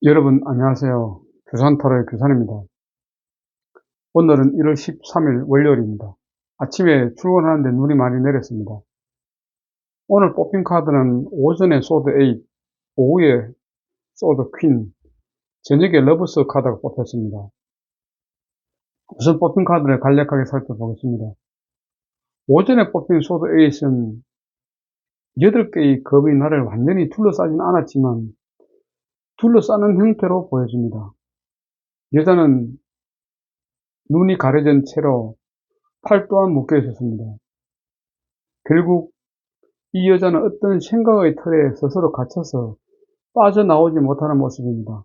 여러분 안녕하세요. 규산타로의 규산입니다. 오늘은 1월 13일 월요일입니다. 아침에 출근하는데 눈이 많이 내렸습니다. 오늘 뽑힌 카드는 오전에 소드 8, 오후에 소드 퀸, 저녁에 러브스 카드가 뽑혔습니다. 우선 뽑힌 카드를 간략하게 살펴보겠습니다. 오전에 뽑힌 소드 8은 8개의 검이 나를 완전히 둘러싸진 않았지만 둘러싸는 형태로 보여집니다. 여자는 눈이 가려진 채로 팔 또한 묶여 있었습니다. 결국 이 여자는 어떤 생각의 틀에 스스로 갇혀서 빠져나오지 못하는 모습입니다.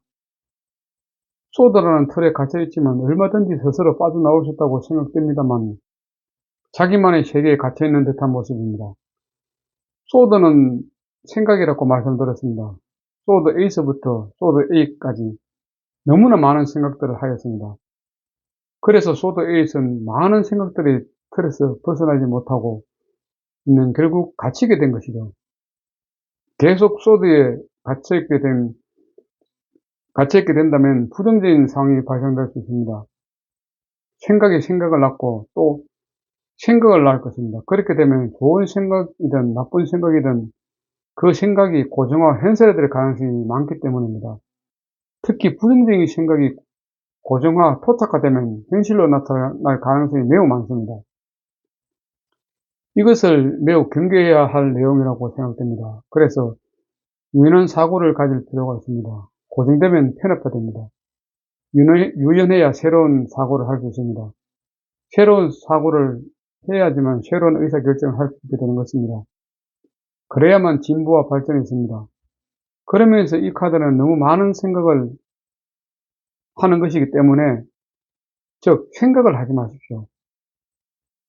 소드라는 틀에 갇혀있지만 얼마든지 스스로 빠져나올 수 있다고 생각됩니다만 자기만의 세계에 갇혀있는 듯한 모습입니다. 소드는 생각이라고 말씀드렸습니다. 소드 에이스부터 소드 8까지 너무나 많은 생각들을 하였습니다. 그래서 소드 8은 많은 생각들이 틀에서 벗어나지 못하고 있는 결국 갇히게 된 것이죠. 계속 소드에 갇혀있게 된다면 부정적인 상황이 발생될 수 있습니다. 생각이 생각을 낳고 또 생각을 낳을 것입니다. 그렇게 되면 좋은 생각이든 나쁜 생각이든 그 생각이 고정화, 현실화될 가능성이 많기 때문입니다. 특히 부정적인 생각이 고정화, 토착화되면 현실로 나타날 가능성이 매우 많습니다. 이것을 매우 경계해야 할 내용이라고 생각됩니다. 그래서 유연한 사고를 가질 필요가 있습니다. 고정되면 편협화됩니다. 유연해야 새로운 사고를 할 수 있습니다. 새로운 사고를 해야지만 새로운 의사결정을 할 수 있게 되는 것입니다. 그래야만 진보와 발전이 있습니다. 그러면서 이 카드는 너무 많은 생각을 하는 것이기 때문에, 즉 생각을 하지 마십시오.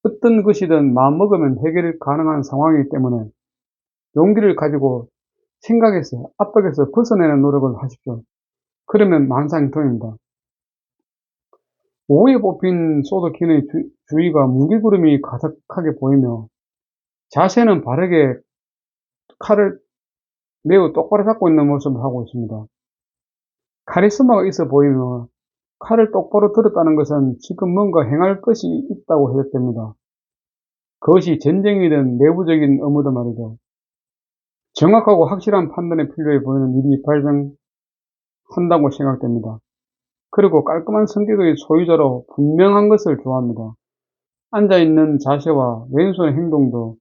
어떤 것이든 마음먹으면 해결 가능한 상황이기 때문에 용기를 가지고 생각에서, 압박에서 벗어내는 노력을 하십시오. 그러면 만사형통입니다. 오후에 뽑힌 소드킨의 주위가 무기구름이 가득하게 보이며 자세는 바르게 칼을 매우 똑바로 잡고 있는 모습을 하고 있습니다. 카리스마가 있어 보이며 칼을 똑바로 들었다는 것은 지금 뭔가 행할 것이 있다고 해석됩니다. 그것이 전쟁이든 내부적인 업무든 말이죠. 정확하고 확실한 판단이 필요해 보이는 일이 발생한다고 생각됩니다. 그리고 깔끔한 성격의 소유자로 분명한 것을 좋아합니다. 앉아있는 자세와 왼손의 행동도,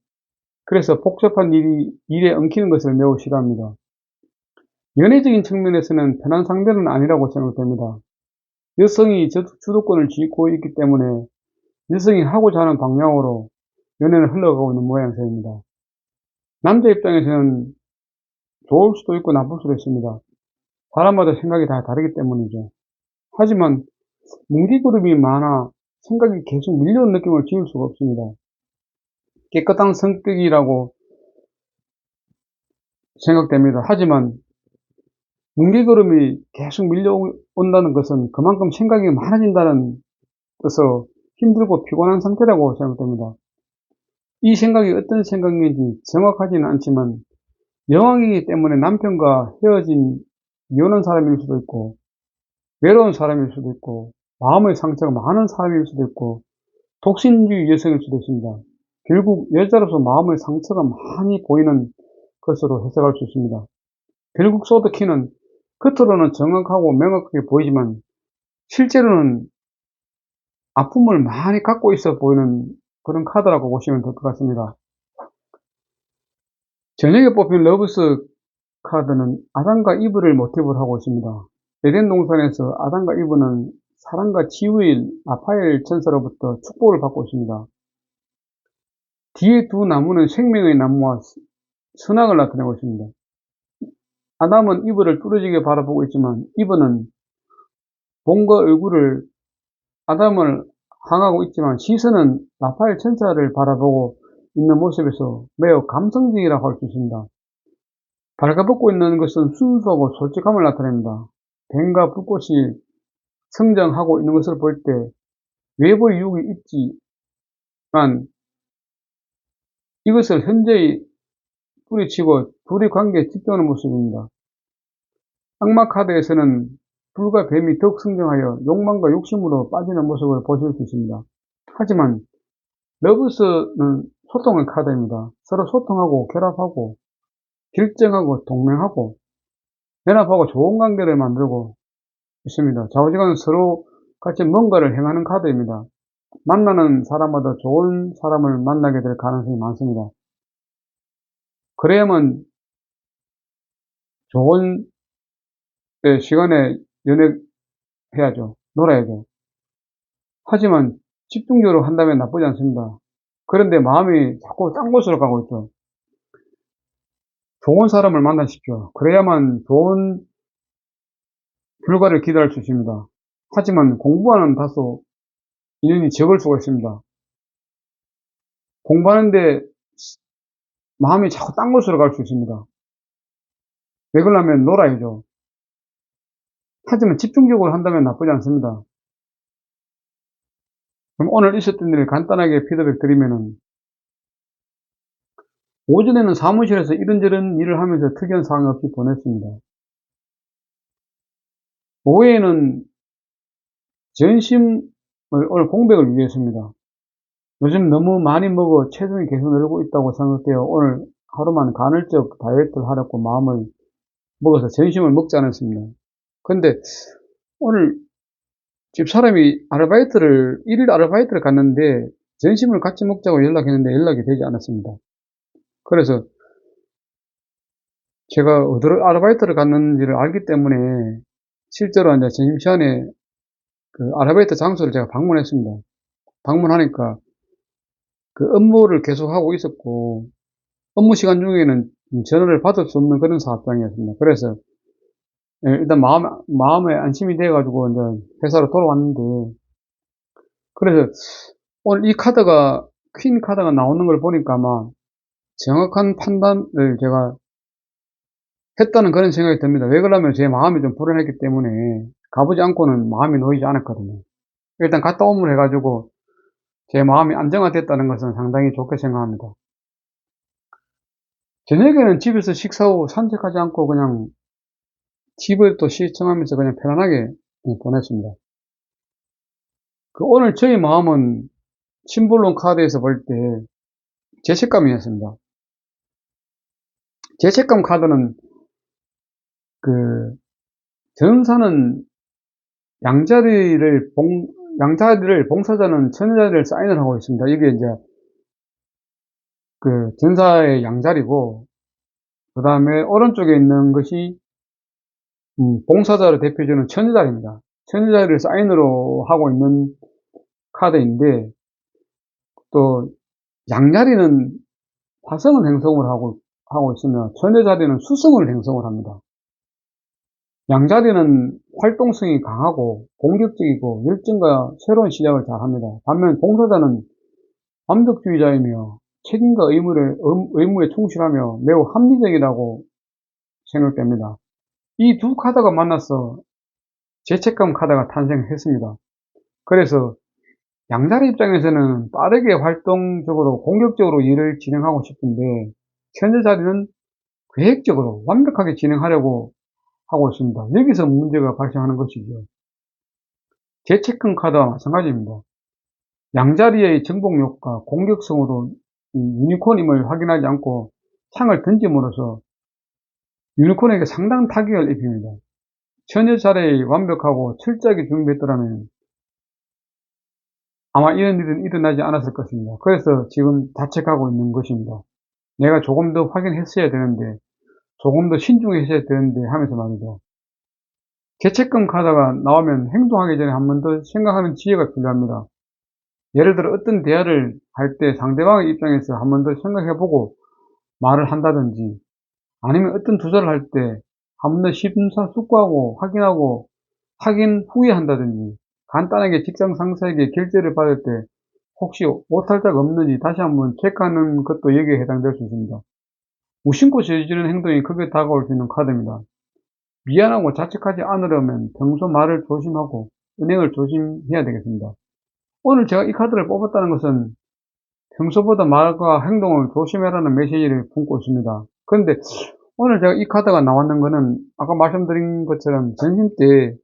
그래서 복잡한 일에 엉키는 것을 매우 싫어합니다. 연애적인 측면에서는 편한 상대는 아니라고 생각됩니다. 여성이 주도권을 쥐고 있기 때문에 여성이 하고자 하는 방향으로 연애는 흘러가고 있는 모양새입니다. 남자 입장에서는 좋을 수도 있고 나쁠 수도 있습니다. 사람마다 생각이 다 다르기 때문이죠. 하지만 뭉디그룹이 많아 생각이 계속 밀려온 느낌을 지울 수가 없습니다. 깨끗한 성격이라고 생각됩니다. 하지만 뭉게구름이 계속 밀려온다는 것은 그만큼 생각이 많아진다는 뜻으로 힘들고 피곤한 상태라고 생각됩니다. 이 생각이 어떤 생각인지 정확하지는 않지만 여왕이기 때문에 남편과 이혼한 사람일 수도 있고 외로운 사람일 수도 있고 마음의 상처가 많은 사람일 수도 있고 독신주의 여성일 수도 있습니다. 결국 여자로서 마음의 상처가 많이 보이는 것으로 해석할 수 있습니다. 결국 소드키는 겉으로는 정확하고 명확하게 보이지만 실제로는 아픔을 많이 갖고 있어 보이는 그런 카드라고 보시면 될 것 같습니다. 저녁에 뽑힌 러브스 카드는 아담과 이브를 모티브로 하고 있습니다. 에덴 동산에서 아담과 이브는 사랑과 치유의 라파엘 천사로부터 축복을 받고 있습니다. 뒤에 두 나무는 생명의 나무와 선악을 나타내고 있습니다. 아담은 이브를 뚫어지게 바라보고 있지만 이브는 몸과 얼굴을 아담을 향하고 있지만 시선은 라파엘 천사를 바라보고 있는 모습에서 매우 감성적이라고 할 수 있습니다. 발가벗고 있는 것은 순수하고 솔직함을 나타냅니다. 뱀과 불꽃이 성장하고 있는 것을 볼 때 외부의 유혹이 있지만 이것을 현재의 뿌리치고 둘의 관계에 집중하는 모습입니다. 악마 카드에서는 불과 뱀이 더욱 성장하여 욕망과 욕심으로 빠지는 모습을 보실 수 있습니다. 하지만 러브스는 소통의 카드입니다. 서로 소통하고 결합하고 결정하고 동맹하고 연합하고 좋은 관계를 만들고 있습니다. 좌우지간은 서로 같이 뭔가를 행하는 카드입니다. 만나는 사람마다 좋은 사람을 만나게 될 가능성이 많습니다. 그래야만 좋은 시간에 연애해야죠. 놀아야죠. 하지만 집중적으로 한다면 나쁘지 않습니다. 그런데 마음이 자꾸 딴 곳으로 가고 있죠. 좋은 사람을 만나십시오. 그래야만 좋은 결과를 기대할 수 있습니다. 하지만 공부하는 다소 인연이 적을 수가 있습니다. 공부하는데 마음이 자꾸 딴 곳으로 갈 수 있습니다. 왜 그러냐면 놀아야죠. 하지만 집중적으로 한다면 나쁘지 않습니다. 그럼 오늘 있었던 일을 간단하게 피드백 드리면은, 오전에는 사무실에서 이런저런 일을 하면서 특이한 상황 없이 보냈습니다. 오후에는 전심을 오늘 공백을 위해서입니다. 요즘 너무 많이 먹어 체중이 계속 늘고 있다고 생각되어 오늘 하루만 간헐적 다이어트를 하려고 마음을 먹어서 전심을 먹지 않았습니다. 근데 오늘 집사람이 일일 아르바이트를 갔는데 전심을 같이 먹자고 연락했는데 연락이 되지 않았습니다. 그래서 제가 어디로 아르바이트를 갔는지를 알기 때문에 실제로 이제 점심시간에 그 아르바이트 장소를 제가 방문했습니다. 방문하니까 그 업무를 계속하고 있었고, 업무 시간 중에는 전화를 받을 수 없는 그런 사업장이었습니다. 그래서 일단 마음에 안심이 돼가지고 이제 회사로 돌아왔는데, 그래서 오늘 이 카드가 퀸 카드가 나오는 걸 보니까 아마 정확한 판단을 제가 했다는 그런 생각이 듭니다. 왜 그러냐면 제 마음이 좀 불안했기 때문에 가보지 않고는 마음이 놓이지 않았거든요. 일단 갔다 오면 해가지고 제 마음이 안정화됐다는 것은 상당히 좋게 생각합니다. 저녁에는 집에서 식사 후 산책하지 않고 그냥 TV를 또 시청하면서 그냥 편안하게 보냈습니다. 오늘 저희 마음은 심볼론 카드에서 볼 때 죄책감이었습니다. 죄책감 카드는 그 전사는 양자리를 봉사자는 천자리를 사인을 하고 있습니다. 이게 이제 그 전사의 양자리고, 그 다음에 오른쪽에 있는 것이 봉사자를 대표해주는 천자리입니다. 천자리를 사인으로 하고 있는 카드인데, 또 양자리는 화성을 행성을 하고 있으며 천자리는 수성을 행성을 합니다. 양자리는 활동성이 강하고 공격적이고 열정과 새로운 시작을 잘합니다. 반면 봉사자는 완벽주의자이며 책임과 의무에 충실하며 매우 합리적이라고 생각됩니다. 이 두 카드가 만나서 죄책감 카드가 탄생했습니다. 그래서 양자리 입장에서는 빠르게 활동적으로 공격적으로 일을 진행하고 싶은데, 천재자리는 계획적으로 완벽하게 진행하려고 하고 있습니다. 여기서 문제가 발생하는 것이죠. 죄책감 카드와 마찬가지입니다. 양자리의 정복력과 공격성으로 유니콘임을 확인하지 않고 창을 던짐으로써 유니콘에게 상당한 타격을 입힙니다. 천여자리에 완벽하고 철저하게 준비했더라면 아마 이런 일은 일어나지 않았을 것입니다. 그래서 지금 자책하고 있는 것입니다. 내가 조금 더 확인했어야 되는데, 조금 더 신중했어야 되는데 하면서 말이죠. 죄책감 카드가 나오면 행동하기 전에 한 번 더 생각하는 지혜가 필요합니다. 예를 들어 어떤 대화를 할 때 상대방의 입장에서 한 번 더 생각해보고 말을 한다든지, 아니면 어떤 투자를 할 때 한 번 더 심사숙고하고 확인하고 확인 후에 한다든지, 간단하게 직장 상사에게 결제를 받을 때 혹시 오탈자가 없는지 다시 한번 체크하는 것도 여기에 해당될 수 있습니다. 무심코 저지르는 행동이 크게 다가올 수 있는 카드입니다. 미안하고 자책하지 않으려면 평소 말을 조심하고 은행을 조심해야 되겠습니다. 오늘 제가 이 카드를 뽑았다는 것은 평소보다 말과 행동을 조심해라는 메시지를 품고 있습니다. 그런데 오늘 제가 이 카드가 나왔는 거는 아까 말씀드린 것처럼 점심 때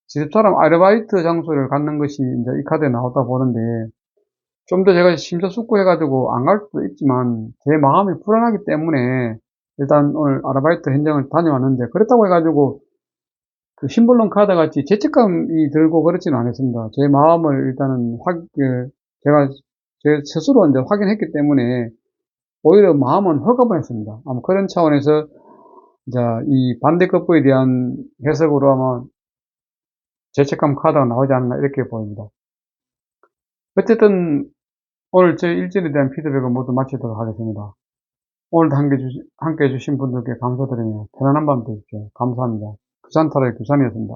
집사람 아르바이트 장소를 갖는 것이 이제 이 카드에 나왔다 보는데 좀 더 제가 심사숙고해가지고 안 갈 수도 있지만 제 마음이 불안하기 때문에 일단 오늘 아르바이트 현장을 다녀왔는데 그렇다고 해가지고 그 심볼론 카드 같이 죄책감이 들고 그렇지는 않았습니다. 제 마음을 일단은 제가 제 스스로 이제 확인했기 때문에 오히려 마음은 홀가분했습니다. 아마 그런 차원에서 이제 이 반대급부에 대한 해석으로 아마 죄책감 카드가 나오지 않나 이렇게 보입니다. 어쨌든 오늘 제 일진에 대한 피드백을 모두 마치도록 하겠습니다. 오늘도 함께 해주신 분들께 감사드리며 편안한 밤 되십시오. 감사합니다. 규산타로의 규산이었습니다.